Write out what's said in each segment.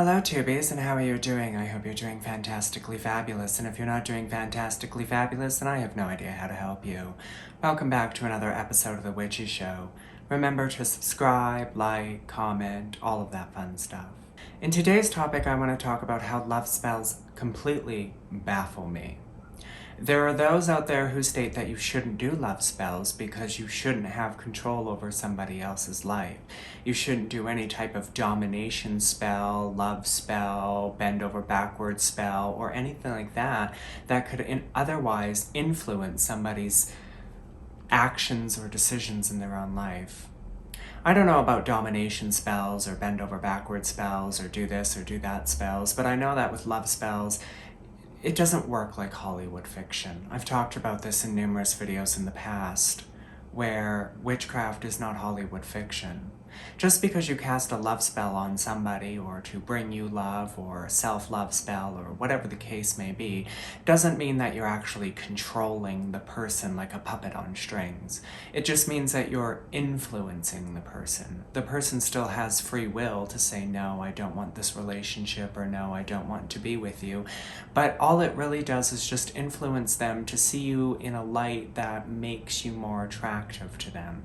Hello Tubies, and how are you doing? I hope you're doing fantastically fabulous, and if you're not doing fantastically fabulous, then I have no idea how to help you. Welcome back to another episode of The Witchy Show. Remember to subscribe, like, comment, all of that fun stuff. In today's topic, I want to talk about how love spells completely baffle me. There are those out there who state that you shouldn't do love spells because you shouldn't have control over somebody else's life. You shouldn't do any type of domination spell, love spell, bend over backwards spell, or anything like that that could otherwise influence somebody's actions or decisions in their own life. I don't know about domination spells or bend over backwards spells or do this or do that spells, but I know that with love spells, it doesn't work like Hollywood fiction. I've talked about this in numerous videos in the past, where witchcraft is not Hollywood fiction. Just because you cast a love spell on somebody, or to bring you love, or a self-love spell, or whatever the case may be, doesn't mean that you're actually controlling the person like a puppet on strings. It just means that you're influencing the person. The person still has free will to say, no, I don't want this relationship, or no, I don't want to be with you. But all it really does is just influence them to see you in a light that makes you more attractive to them.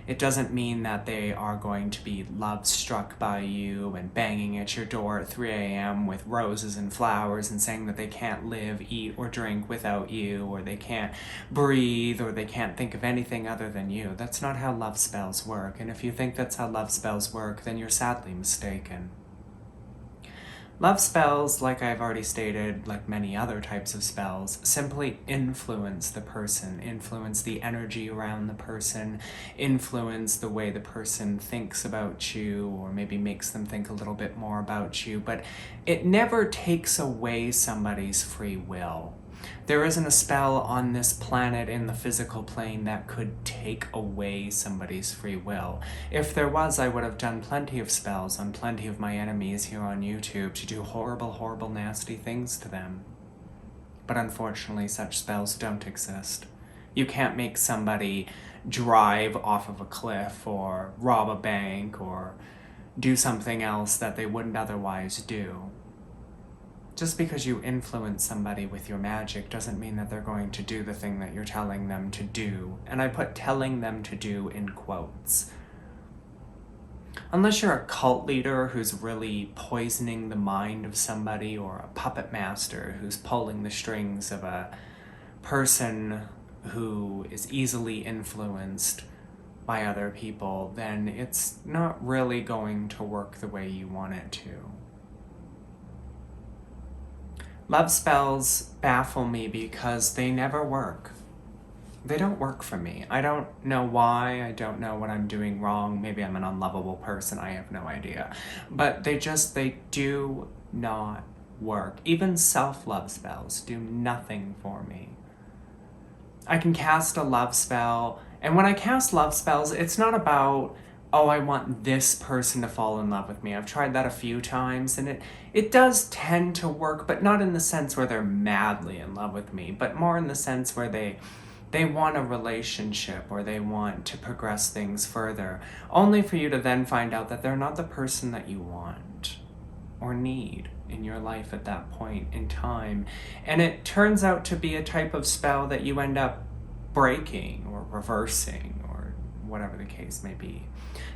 It doesn't mean that they are going to be love struck by you and banging at your door at 3 a.m. with roses and flowers and saying that they can't live, eat, or drink without you, or they can't breathe, or they can't think of anything other than you. That's not how love spells work, and if you think that's how love spells work, then you're sadly mistaken. Love spells, like I've already stated, like many other types of spells, simply influence the person, influence the energy around the person, influence the way the person thinks about you, or maybe makes them think a little bit more about you, but it never takes away somebody's free will. There isn't a spell on this planet in the physical plane that could take away somebody's free will. If there was, I would have done plenty of spells on plenty of my enemies here on YouTube to do horrible, horrible, nasty things to them. But unfortunately, such spells don't exist. You can't make somebody drive off of a cliff or rob a bank or do something else that they wouldn't otherwise do. Just because you influence somebody with your magic doesn't mean that they're going to do the thing that you're telling them to do. And I put telling them to do in quotes. Unless you're a cult leader who's really poisoning the mind of somebody, or a puppet master who's pulling the strings of a person who is easily influenced by other people, then it's not really going to work the way you want it to. Love spells baffle me because they never work. They don't work for me. I don't know why. I don't know what I'm doing wrong. Maybe I'm an unlovable person. I have no idea. But they do not work. Even self-love spells do nothing for me. I can cast a love spell, and when I cast love spells, it's not about, oh, I want this person to fall in love with me. I've tried that a few times, and it does tend to work, but not in the sense where they're madly in love with me, but more in the sense where they want a relationship, or they want to progress things further, only for you to then find out that they're not the person that you want or need in your life at that point in time. And it turns out to be a type of spell that you end up breaking or reversing, or whatever the case may be.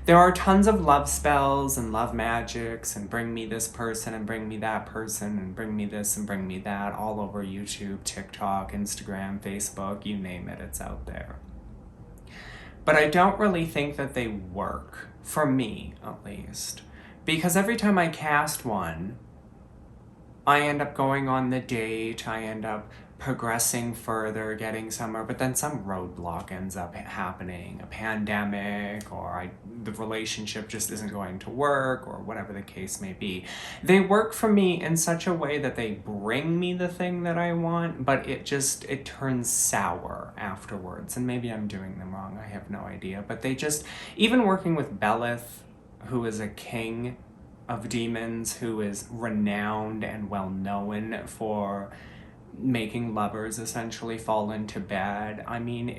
There are tons of love spells and love magics and bring me this person and bring me that person and bring me this and bring me that all over YouTube, TikTok, Instagram, Facebook, you name it, it's out there. But I don't really think that they work, for me at least, because every time I cast one, I end up going on the date, I end up progressing further, getting somewhere, but then some roadblock ends up happening, a pandemic, or the relationship just isn't going to work, or whatever the case may be. They work for me in such a way that they bring me the thing that I want, but it turns sour afterwards, and maybe I'm doing them wrong, I have no idea, but even working with Belith, who is a king of demons, who is renowned and well known for making lovers essentially fall into bed. I mean,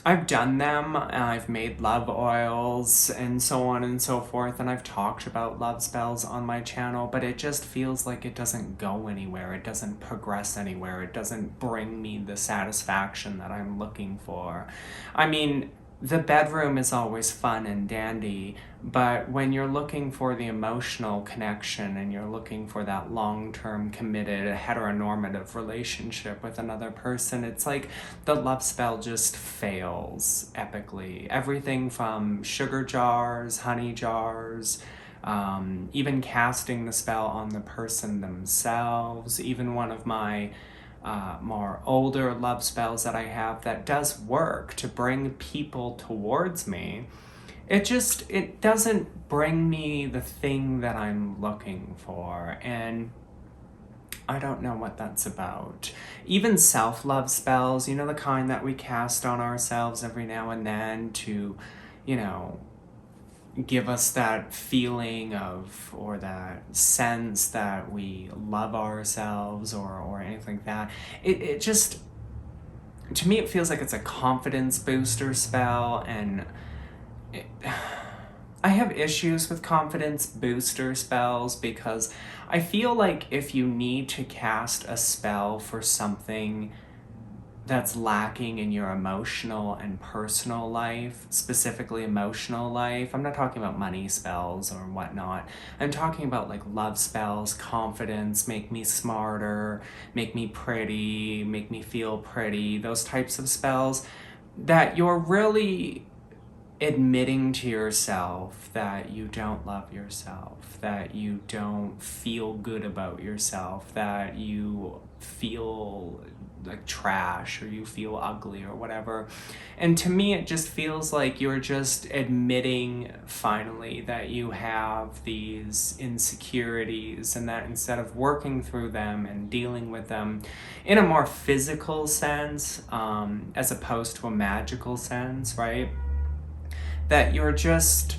I've done them, and I've made love oils and so on and so forth, and I've talked about love spells on my channel, but it just feels like it doesn't go anywhere. It doesn't progress anywhere. It doesn't bring me the satisfaction that I'm looking for. I mean, the bedroom is always fun and dandy, but when you're looking for the emotional connection and you're looking for that long-term committed heteronormative relationship with another person, it's like the love spell just fails epically. Everything from sugar jars, honey jars, even casting the spell on the person themselves, even one of my more older love spells that I have that does work to bring people towards me, it doesn't bring me the thing that I'm looking for, and I don't know what that's about. Even self-love spells, you know, the kind that we cast on ourselves every now and then to, you know, give us that feeling of, or that sense that we love ourselves, or anything like that. It just, to me, it feels like it's a confidence booster spell, and it, I have issues with confidence booster spells because I feel like if you need to cast a spell for something that's lacking in your emotional and personal life, specifically emotional life. I'm not talking about money spells or whatnot. I'm talking about like love spells, confidence, make me smarter, make me pretty, make me feel pretty, those types of spells that you're really admitting to yourself that you don't love yourself, that you don't feel good about yourself, that you feel like trash or you feel ugly or whatever. And to me, it just feels like you're just admitting finally that you have these insecurities, and that instead of working through them and dealing with them in a more physical sense, as opposed to a magical sense, right? That you're just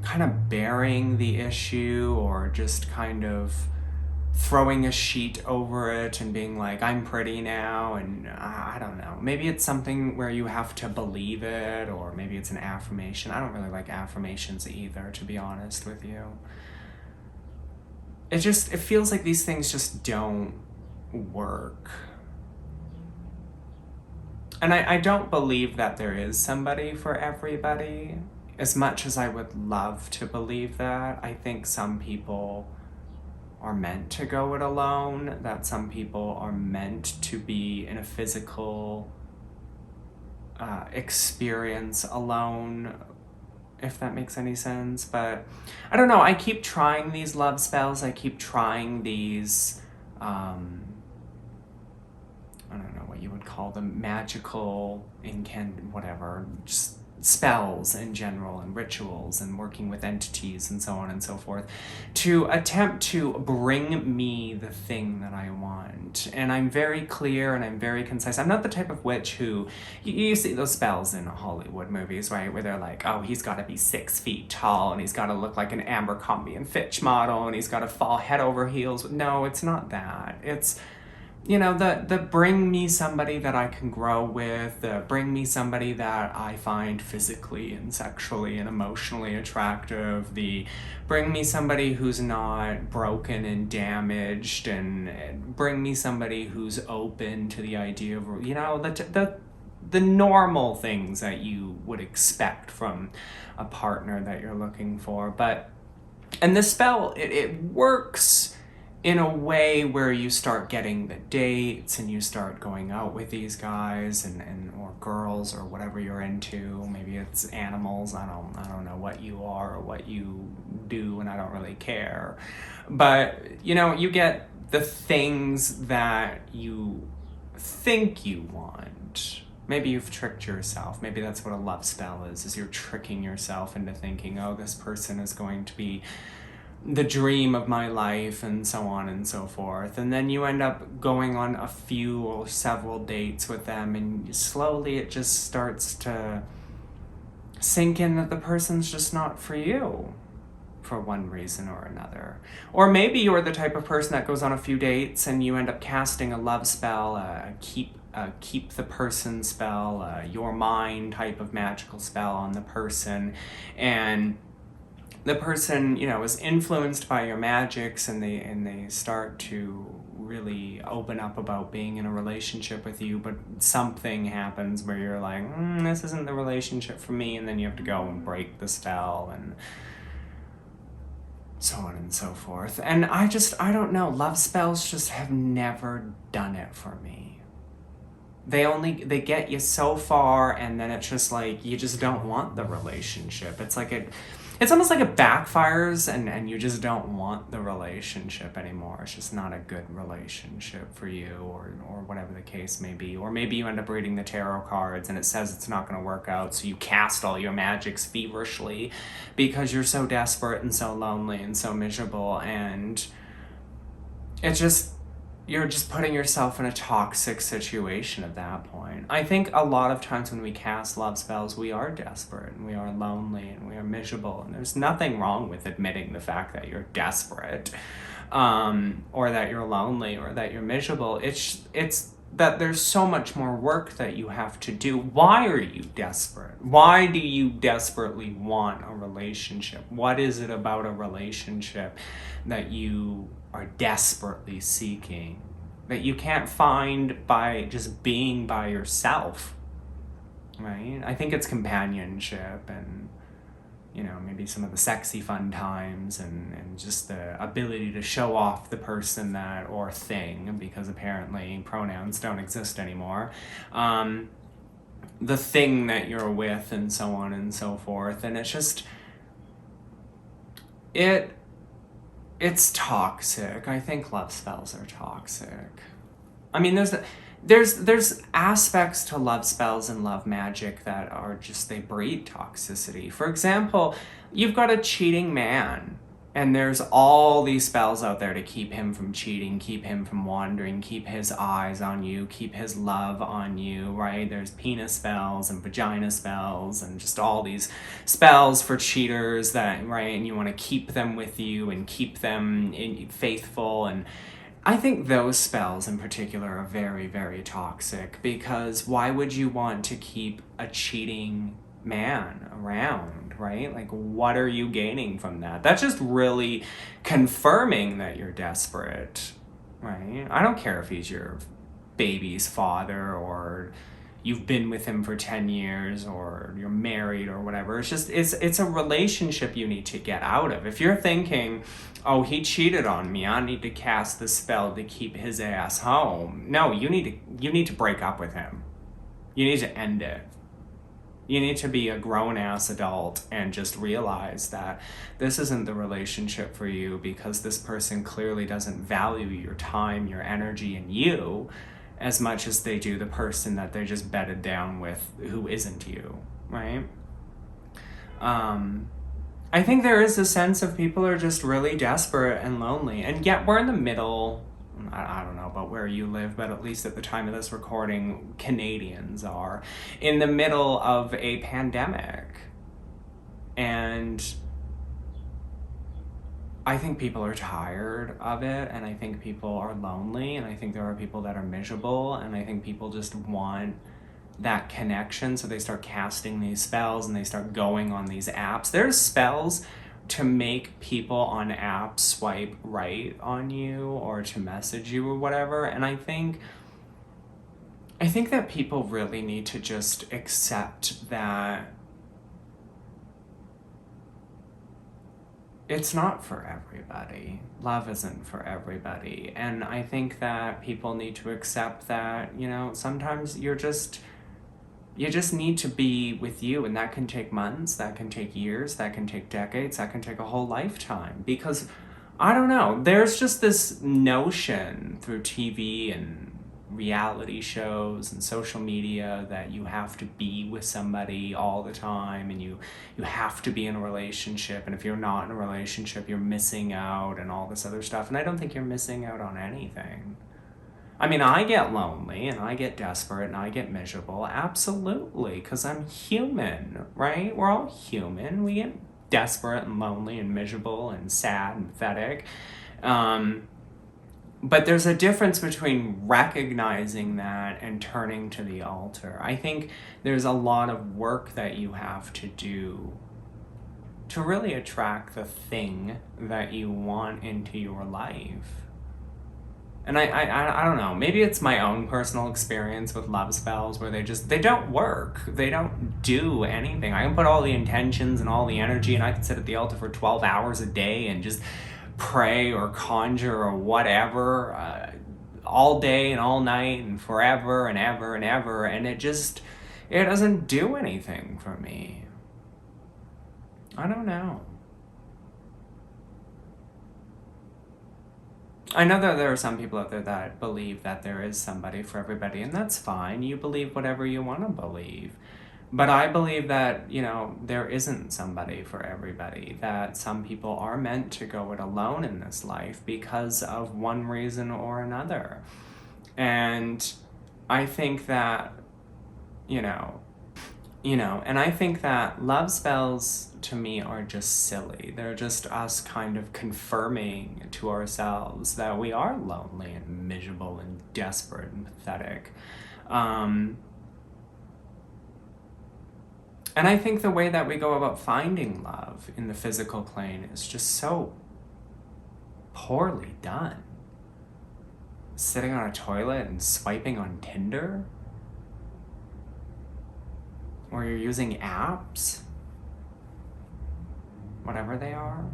kind of burying the issue, or just kind of throwing a sheet over it and being like, I'm pretty now, and I don't know. Maybe it's something where you have to believe it, or maybe it's an affirmation. I don't really like affirmations either, to be honest with you. It feels like these things just don't work. And I don't believe that there is somebody for everybody. As much as I would love to believe that, I think some people are meant to go it alone, that some people are meant to be in a physical experience alone, if that makes any sense. But I don't know, I keep trying these love spells, I keep trying these, I don't know what you would call them, magical, whatever, just spells in general, and rituals, and working with entities and so on and so forth, to attempt to bring me the thing that I want. And I'm very clear and I'm very concise. I'm not the type of witch who, you see those spells in Hollywood movies, right, where they're like, oh, he's got to be 6 feet tall, and he's got to look like an Abercrombie and Fitch model, and he's got to fall head over heels. No, it's not that. It's, you know, the bring me somebody that I can grow with, the bring me somebody that I find physically and sexually and emotionally attractive, the bring me somebody who's not broken and damaged, and bring me somebody who's open to the idea of, you know, the normal things that you would expect from a partner that you're looking for. But, and the spell, it works in a way where you start getting the dates, and you start going out with these guys and or girls, or whatever you're into. Maybe it's animals. I don't know what you are or what you do, and I don't really care. But, you know, you get the things that you think you want. Maybe you've tricked yourself. Maybe that's what a love spell is you're tricking yourself into thinking, oh, this person is going to be the dream of my life, and so on and so forth. And then you end up going on a few or several dates with them, and slowly it just starts to sink in that the person's just not for you, for one reason or another. Or maybe you're the type of person that goes on a few dates and you end up casting a love spell, a keep keep the person spell, your mind type of magical spell on the person, and the person, is influenced by your magics, and they start to really open up about being in a relationship with you, but something happens where you're like, this isn't the relationship for me, and then you have to go and break the spell, and so on and so forth. And I don't know, love spells just have never done it for me. They get you so far, and then it's just like you just don't want the relationship. It's almost like it backfires, and you just don't want the relationship anymore. It's just not a good relationship for you, or whatever the case may be. Or maybe you end up reading the tarot cards and it says it's not going to work out, so you cast all your magics feverishly because you're so desperate and so lonely and so miserable, and you're just putting yourself in a toxic situation at that point. I think a lot of times when we cast love spells, we are desperate and we are lonely and we are miserable. And there's nothing wrong with admitting the fact that you're desperate, or that you're lonely, or that you're miserable. It's that there's so much more work that you have to do. Why are you desperate? Why do you desperately want a relationship? What is it about a relationship that you are desperately seeking, that you can't find by just being by yourself, right? I think it's companionship, and maybe some of the sexy fun times, and just the ability to show off the person that, or thing, because apparently pronouns don't exist anymore, the thing that you're with, and so on and so forth. And it's just, it's toxic. I think love spells are toxic. I mean, there's aspects to love spells and love magic that are just, they breed toxicity. For example, you've got a cheating man, and there's all these spells out there to keep him from cheating, keep him from wandering, keep his eyes on you, keep his love on you, right? There's penis spells and vagina spells and just all these spells for cheaters that, right? And you want to keep them with you and keep them faithful. And I think those spells in particular are very, very toxic, because why would you want to keep a cheating man around, right? Like, what are you gaining from that? That's just really confirming that you're desperate, right? I don't care if he's your baby's father, or you've been with him for 10 years, or you're married, or whatever. It's a relationship you need to get out of. If you're thinking, oh, he cheated on me, I need to cast the spell to keep his ass home. No, you need to break up with him. You need to end it. You need to be a grown-ass adult and just realize that this isn't the relationship for you, because this person clearly doesn't value your time, your energy, and you as much as they do the person that they just bedded down with, who isn't you, right? I think there is a sense of people are just really desperate and lonely, and yet we're in the middle. I don't know about where you live, but at least at the time of this recording, Canadians are in the middle of a pandemic. And I think people are tired of it, and I think people are lonely, and I think there are people that are miserable, and I think people just want that connection, so they start casting these spells and they start going on these apps. There's spells to make people on apps swipe right on you, or to message you, or whatever. And I think that people really need to just accept that it's not for everybody. Love isn't for everybody. And I think that people need to accept that, sometimes you just need to be with you, and that can take months, that can take years, that can take decades, that can take a whole lifetime. Because, I don't know, there's just this notion through TV and reality shows and social media that you have to be with somebody all the time, and you have to be in a relationship, and if you're not in a relationship, you're missing out, and all this other stuff. And I don't think you're missing out on anything. I mean, I get lonely, and I get desperate, and I get miserable, absolutely, because I'm human, right? We're all human. We get desperate and lonely and miserable and sad and pathetic. But there's a difference between recognizing that and turning to the altar. I think there's a lot of work that you have to do to really attract the thing that you want into your life. And I don't know, maybe it's my own personal experience with love spells where they don't work. They don't do anything. I can put all the intentions and all the energy and I can sit at the altar for 12 hours a day and just pray or conjure or whatever all day and all night and forever and ever and ever. And it doesn't do anything for me. I don't know. I know that there are some people out there that believe that there is somebody for everybody, and that's fine. You believe whatever you want to believe. But I believe that, there isn't somebody for everybody, that some people are meant to go it alone in this life because of one reason or another. And I think that, and I think that love spells to me are just silly. They're just us kind of confirming to ourselves that we are lonely and miserable and desperate and pathetic. And I think the way that we go about finding love in the physical plane is just so poorly done. Sitting on a toilet and swiping on Tinder? Or you're using apps? Whatever they are.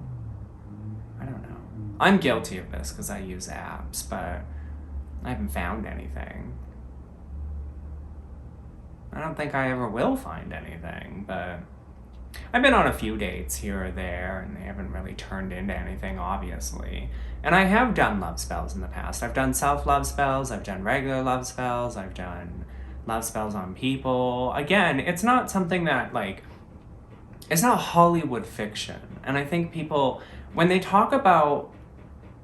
I don't know. I'm guilty of this because I use apps, but I haven't found anything. I don't think I ever will find anything, but I've been on a few dates here or there, and they haven't really turned into anything, obviously. And I have done love spells in the past. I've done self-love spells, I've done regular love spells, I've done love spells on people. Again, it's not something that, it's not Hollywood fiction. And I think people, when they talk about,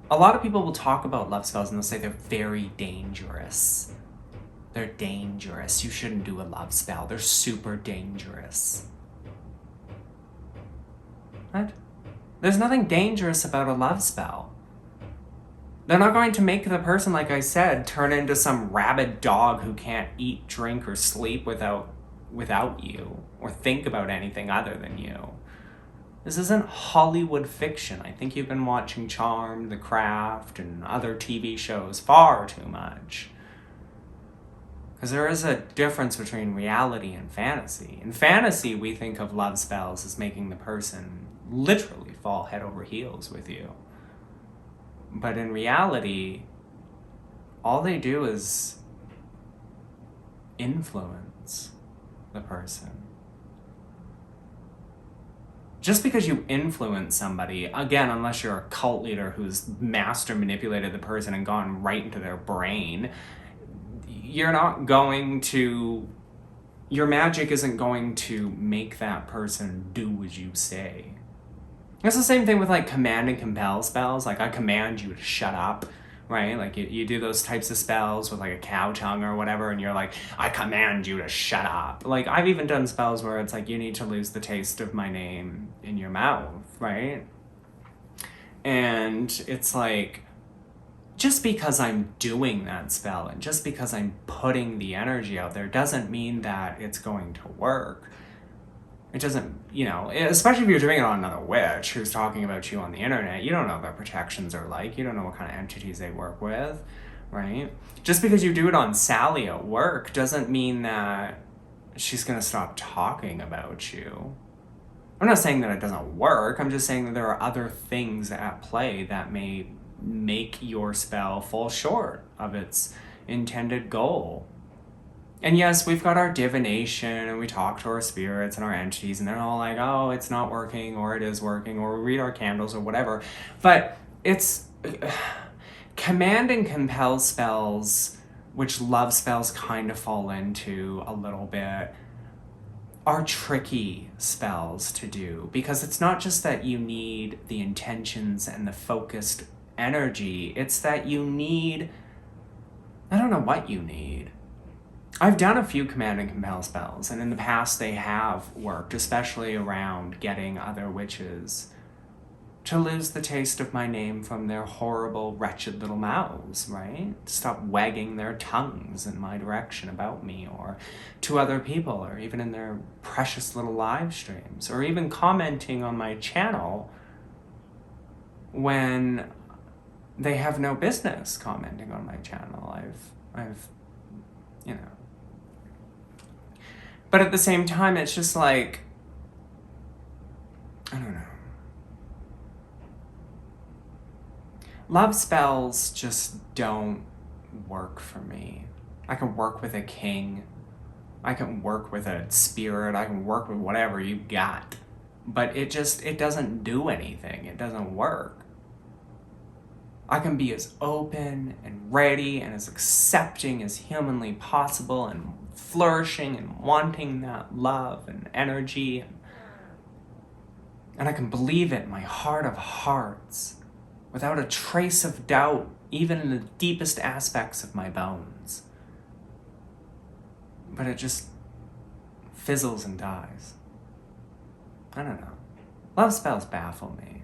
a lot of people will talk about love spells and they'll say they're very dangerous. They're dangerous. You shouldn't do a love spell. They're super dangerous. What? There's nothing dangerous about a love spell. They're not going to make the person, like I said, turn into some rabid dog who can't eat, drink, or sleep without you, or think about anything other than you. This isn't Hollywood fiction. I think you've been watching Charmed, The Craft, and other TV shows far too much. Because there is a difference between reality and fantasy. In fantasy, we think of love spells as making the person literally fall head over heels with you. But in reality, all they do is influence the person. Just because you influence somebody, again, unless you're a cult leader who's master manipulated the person and gone right into their brain, your magic isn't going to make that person do as you say. It's the same thing with command and compel spells. I command you to shut up, right? You do those types of spells with a cow tongue or whatever, and you're like, I command you to shut up. I've even done spells where it's you need to lose the taste of my name in your mouth, right? And it's just because I'm doing that spell and just because I'm putting the energy out there doesn't mean that it's going to work. It doesn't, especially if you're doing it on another witch who's talking about you on the internet, you don't know what their protections are like. You don't know what kind of entities they work with, right? Just because you do it on Sally at work doesn't mean that she's going to stop talking about you. I'm not saying that it doesn't work. I'm just saying that there are other things at play that may make your spell fall short of its intended goal. And yes, we've got our divination and we talk to our spirits and our entities and they're all like, oh, it's not working or it is working, or we read our candles or whatever. But it's command and compel spells, which love spells kind of fall into a little bit, are tricky spells to do, because it's not just that you need the intentions and the focused energy, it's that you need, I don't know what you need. I've done a few command and compel spells, and in the past they have worked, especially around getting other witches to lose the taste of my name from their horrible, wretched little mouths, right? Stop wagging their tongues in my direction about me or to other people, or even in their precious little live streams, or even commenting on my channel when they have no business commenting on my channel. I've, you know. But at the same time, it's just like, I don't know. Love spells just don't work for me. I can work with a king. I can work with a spirit. I can work with whatever you got. But it doesn't do anything. It doesn't work. I can be as open and ready and as accepting as humanly possible and flourishing and wanting that love and energy. And I can believe it in my heart of hearts without a trace of doubt, even in the deepest aspects of my bones. But it just fizzles and dies. I don't know. Love spells baffle me.